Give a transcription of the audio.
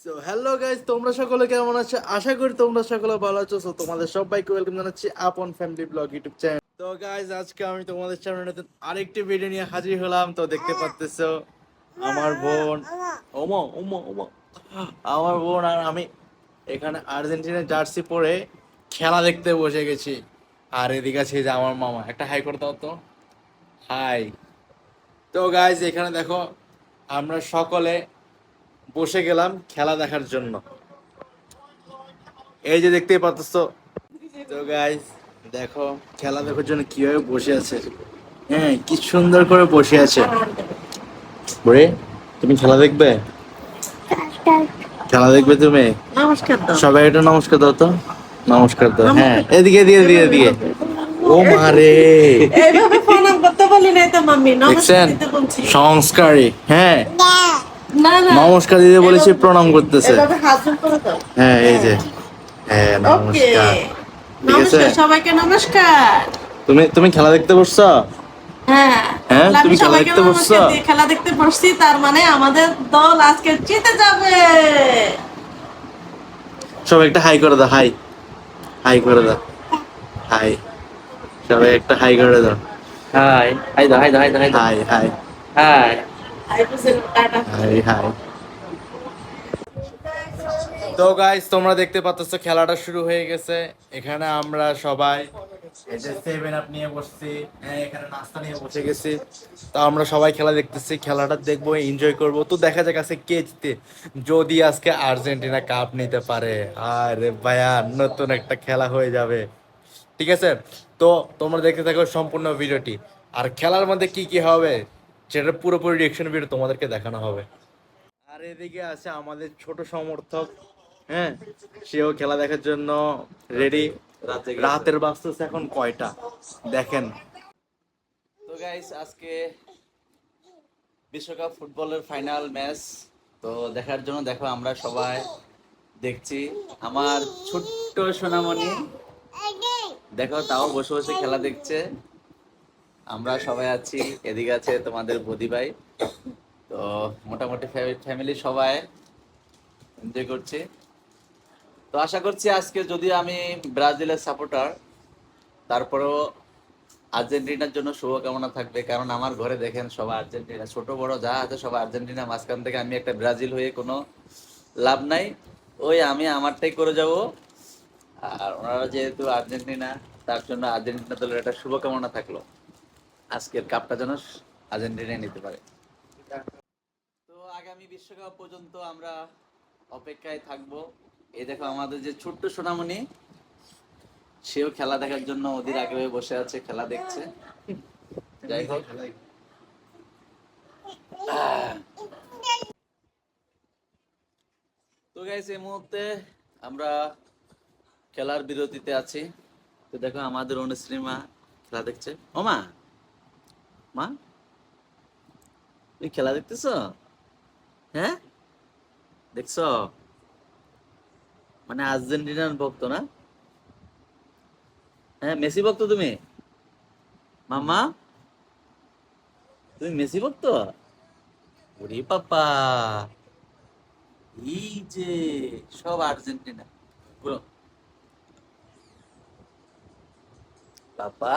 So hello guys, তোমরা সকলে কেমন আছো? আশা করি তোমরা সকলে ভালো আছো। সো তোমাদের সবাইকে ওয়েলকাম জানাচ্ছি আপন ফ্যামিলি ব্লগ ইউটিউব চ্যানেল। তো গাইস, আজকে আমি তোমাদের সামনে নতুন আরেকটি ভিডিও নিয়ে হাজির হলাম। তো দেখতে পাচ্তেছো আমার বোন, ওমা ওমা ওমা, আমার বোন আর আমি এখানে আর্জেন্টিনার জার্সি পরে খেলা দেখতে বসে গেছি। আর এদিকে আছে যে আমার মামা, একটা হাই করে দাও তো। হাই। তো গাইস, এখানে দেখো আমরা সকলে বসে গেলাম খেলা দেখার জন্য। এই যে দেখতেই পাচ্ছ। তো গাইস, দেখো খেলা দেখার জন্য কিভাবে বসে আছে। হ্যাঁ, কি সুন্দর করে বসে আছে। বরে, তুমি খেলা দেখবে? খেলা দেখবে তুমি? নমস্কার দাও। সবাই একটু নমস্কার দাও তো। নমস্কার দাও। হ্যাঁ, এদিকে এদিকে এদিকে এদিকে। ও মারে, এইভাবে প্রণাম করতে বলি নাই তো মাম্মি, নমস্কার দেখছেন? দিতে বলছি। সংস্কারী। হ্যাঁ, না না, নমস্কার দিতে বলেছি, প্রণাম করতেছে। এভাবে হাত জোড় করে দাও। হ্যাঁ, এই যে। হ্যাঁ, ওকে, নমস্কার। ঠিক আছে। নমস্কার সবাইকে, নমস্কার। তুমি তুমি খেলা দেখতে বসছো? হ্যাঁ, হ্যাঁ, তাহলে আমি তুমি খেলা সবাইকে দেখতে বসছো? নমস্কার দিয়ে খেলা দেখতে বসছি, তার মানে আমাদের দল আজকে জিতে যাবে। সবাই একটা হাই করে দাও, হাই। হাই করে দাও, হাই। সবাই একটা হাই করে দাও। হাই হাই দাও হাই দাও হাই দাও হাই দাও হাই হাই হাই। আই বুঝে টাটা। High high. তো গাইস, তোমরা দেখতে পাচ্ছ খেলাটা শুরু হয়ে গেছে। এখানে আমরা সবাই এই যে 7 আপ নিয়ে বসছি। হ্যাঁ, এখানে নাস্তা নিয়ে বসে গেছি। তো আমরা সবাই খেলা দেখতেছি, খেলাটা দেখবো, এনজয় করব। তো দেখা যাক আজকে কে জিতে। যদি আজকে আর্জেন্টিনা কাপ নিতে পারে, আরে ভাইয়া, নতুন একটা খেলা হয়ে যাবে। ঠিক আছে। তো তোমরা দেখতে থাকো সম্পূর্ণ ভিডিওটি। আর খেলার মধ্যে কি কি হবে সেটা পুরোপুরি রিয়েকশন ভিডিও তোমাদেরকে দেখানো হবে। আর এদিকে আছে আমাদের ছোট সমর্থক। হ্যাঁ, সেও খেলা দেখার জন্য রেডি। রাতের বাজতেছে এখন কয়টা দেখেন। তো গাইস, আজকে বিশ্বকাপ ফুটবলের ফাইনাল ম্যাচ। তো দেখার জন্য দেখো আমরা সবাই দেখছি। আমার ছোট্ট সোনামণি দেখো, তাও বসে বসে খেলা দেখছে। আমরা সবাই আছি, এদিকে আছে তোমাদের বদি ভাই। তো মোটামুটি ফ্যামিলি সবাই এনজয় করছি। তো আশা করছি আজকে, যদিও আমি ব্রাজিলের সাপোর্টার, তারপরেও আর্জেন্টিনার জন্য শুভকামনা থাকবে। কারণ আমার ঘরে দেখেন সবাই আর্জেন্টিনা, ছোট বড় যা আছে সবাই আর্জেন্টিনা। মাঝখান থেকে আমি একটা ব্রাজিল হয়ে কোনো লাভ নাই। ওই আমি আমারটাই করে যাব। আর ওনারা যেহেতু আর্জেন্টিনা, তার জন্য আর্জেন্টিনা দলের একটা শুভকামনা থাকলো। আজকের কাপটা যেন আর্জেন্টিনাই নিতে পারে। তো আগামী বিশ্বকাপ পর্যন্ত আমরা অপেক্ষায় থাকবো। এই দেখো আমাদের যে ছোট্ট সোনামণি, সেও খেলা দেখার জন্য ওদের আগ্রহে বসে আছে, খেলা দেখছে। যাই হোক, তো গাইস, এই মুহূর্তে আমরা খেলার বিরতিতে আছি। তো দেখো আমাদের অনুশ্রী মা খেলা দেখছে। ও মা, মা তুমি খেলা দেখতেছো? হ্যাঁ, দেখছো? মানে আর্জেন্টিনার ভক্ত না? হ্যাঁ, মেসি ভক্ত তুমি? মামা, তুমি মেসি ভক্ত? ওরে পাপা, এই যে সব আর্জেন্টিনা পুরো। পাপা,